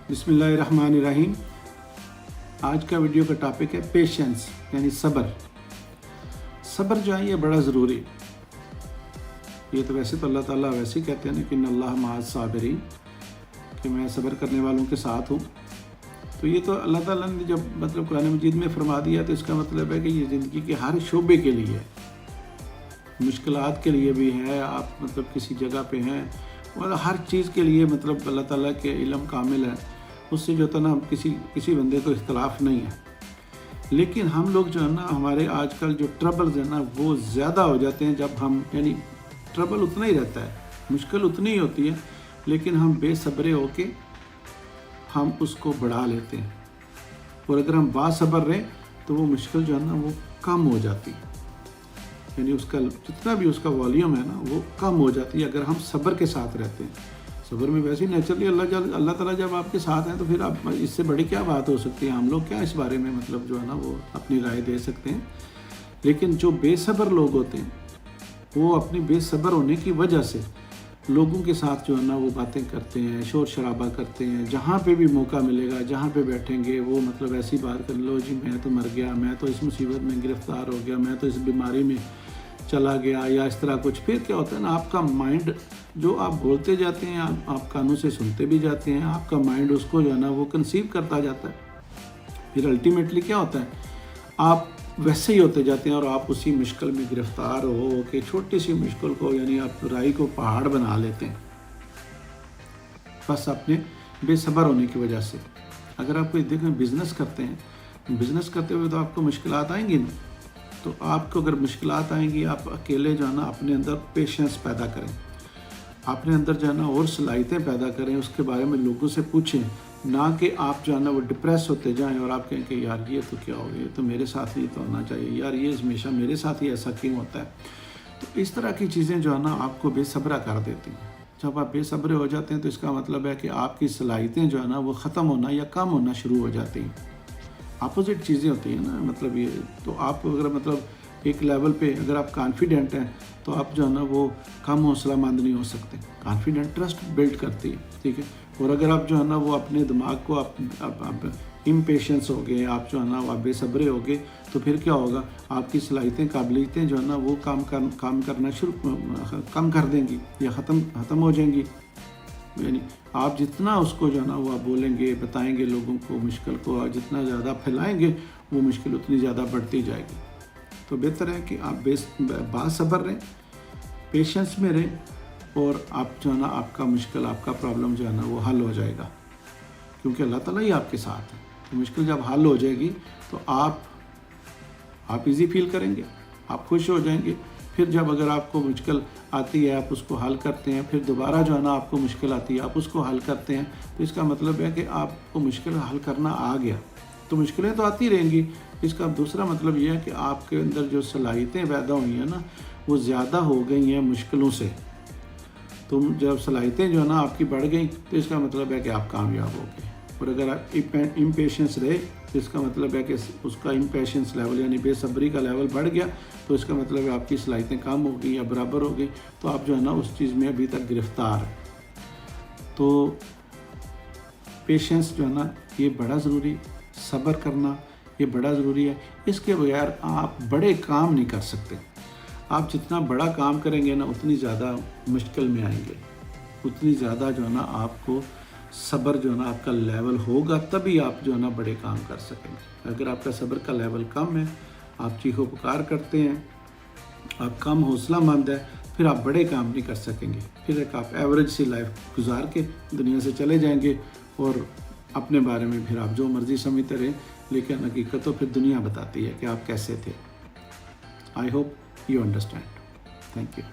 बिस्मिल्लाहिर्रहमानिर्रहीम। आज का वीडियो का टॉपिक है पेशेंस यानी सब्र। सब्र जो है ये बड़ा ज़रूरी। ये तो वैसे तो अल्लाह ताला वैसे ही कहते हैं ना कि अल्लाह मअस साबिरीन, कि मैं सब्र करने वालों के साथ हूँ। तो ये तो अल्लाह ताला ने जब मतलब कुरान मजीद में फरमा दिया तो इसका मतलब है कि ये ज़िंदगी के हर शोबे के लिए है, मुश्किलात के लिए भी है, आप मतलब किसी जगह पे हैं और हर चीज़ के लिए मतलब अल्लाह ताला के इल्म कामिल है, उससे जो है ना किसी बंदे को इख्तलाफ नहीं है। लेकिन हम लोग जो है ना हमारे आजकल जो ट्रबल्स हैं ना वो ज़्यादा हो जाते हैं जब हम यानी ट्रबल उतना ही रहता है, मुश्किल उतनी ही होती है, लेकिन हम बेसब्रे होके हम उसको बढ़ा लेते हैं। और अगर हम बासब्र रहें तो वो मुश्किल जो है ना वो कम हो जाती है, यानी उसका जितना भी उसका वॉल्यूम है ना वो कम हो जाती है अगर हम सब्र के साथ रहते हैं। सब्र में वैसे ही नेचुरली अल्लाह ताला जब आपके साथ हैं तो फिर आप इससे बड़ी क्या बात हो सकती है। हम लोग क्या इस बारे में मतलब जो है ना वो अपनी राय दे सकते हैं। लेकिन जो बेसब्र लोग होते हैं वो अपनी बेसब्र होने की वजह से लोगों के साथ जो है ना वो बातें करते हैं, शोर शराबा करते हैं, जहाँ पे भी मौका मिलेगा जहाँ पे बैठेंगे वो मतलब ऐसी बात कर लो, जी मैं तो मर गया, मैं तो इस मुसीबत में गिरफ़्तार हो गया, मैं तो इस बीमारी में चला गया, या इस तरह कुछ। फिर क्या होता है ना आपका माइंड जो आप बोलते जाते हैं आप कानों से सुनते भी जाते हैं, आपका माइंड उसको जो है ना वो कंसीव करता जाता है। फिर अल्टीमेटली क्या होता है आप वैसे ही होते जाते हैं और आप उसी मुश्किल में गिरफ्तार हो के छोटी सी मुश्किल को यानी आप राई को पहाड़ बना लेते हैं, बस अपने बेसब्र होने की वजह से। अगर आप कोई देखें बिज़नेस करते हैं, बिज़नेस करते हुए तो आपको मुश्किलात आएंगी ना, तो आपको अगर मुश्किलात आएंगी आप अकेले जो है ना अपने अंदर पेशेंस पैदा करें, अपने अंदर जो है ना और सलाहियतें पैदा करें, उसके बारे में लोगों से पूछें, ना कि आप जो है ना वो डिप्रेस होते जाएं और आप कहें कि यार ये तो क्या हो गया, ये तो मेरे साथ ही तो होना चाहिए, यार ये हमेशा मेरे साथ ही ऐसा क्यों होता है। तो इस तरह की चीज़ें जो है ना आपको बेसब्रा कर देती हैं। जब आप बेसब्रे हो जाते हैं तो इसका मतलब है कि आपकी सलाहियतें जो है ना वो ख़त्म होना या कम होना शुरू हो जाती हैं। अपोजिट चीज़ें होती हैं ना, मतलब ये तो आप अगर मतलब एक लेवल पे अगर आप कॉन्फिडेंट हैं तो आप जो है ना वो कम हौसलामंद नहीं हो सकते। कॉन्फिडेंट ट्रस्ट बिल्ड करती है, ठीक है। और अगर आप जो है ना वो अपने दिमाग को आप इम्पेशेंस हो गए, आप जो है ना आप बेसब्रे हो गए, तो फिर क्या होगा आपकी सलाहियतें काबिलियतें जो है ना वो काम करना कम कर देंगी या ख़त्म हो जाएंगी। यानी आप जितना उसको जो है ना वो आप बोलेंगे बताएंगे लोगों को मुश्किल को, और जितना ज़्यादा फैलाएंगे वो मुश्किल उतनी ज़्यादा बढ़ती जाएगी। तो बेहतर है कि आप बासब्र रहें, पेशेंस में रहें, और आप जो है ना आपका मुश्किल आपका प्रॉब्लम जो है ना वो हल हो जाएगा, क्योंकि अल्लाह ताला ही आपके साथ है। तो मुश्किल जब हल हो जाएगी तो आप इजी फील करेंगे, आप खुश हो जाएंगे। फिर जब अगर आपको मुश्किल आती है आप उसको हल करते हैं, फिर दोबारा जो है ना आपको मुश्किल आती है आप उसको हल करते हैं, तो इसका मतलब है कि आपको मुश्किल हल करना आ गया। तो मुश्किलें तो आती रहेंगी, इसका दूसरा मतलब यह है कि आपके अंदर जो सलाहियतें पैदा हुई हैं ना वो ज़्यादा हो गई हैं मुश्किलों से। तो जब सलाहियतें जो है ना आपकी बढ़ गई तो इसका मतलब है कि आप कामयाब हो गए। और अगर आप इम्पेशेंस रहे तो इसका मतलब है कि उसका इम्पेशेंस लेवल यानी बेसब्री का लेवल बढ़ गया, तो इसका मतलब है आपकी सलाहियतें कम हो गई या बराबर हो गई, तो आप जो है ना उस चीज़ में अभी तक गिरफ़्तार है। तो पेशेंस जो है ना ये बड़ा ज़रूरी, सब्र करना ये बड़ा ज़रूरी है। इसके बगैर आप बड़े काम नहीं कर सकते। आप जितना बड़ा काम करेंगे ना उतनी ज़्यादा मुश्किल में आएंगे, उतनी ज़्यादा जो है ना आपको सब्र जो है ना आपका लेवल होगा, तभी आप जो है ना बड़े काम कर सकेंगे। अगर आपका सब्र का लेवल कम है, आप चीखो पुकार करते हैं, आप कम हौसलामंद है, फिर आप बड़े काम नहीं कर सकेंगे। फिर एक आप एवरेज सी लाइफ गुजार के दुनिया से चले जाएंगे और अपने बारे में फिर आप जो मर्ज़ी समझते रहें, लेकिन हकीकत तो फिर दुनिया बताती है कि आप कैसे थे। I hope you understand. Thank you.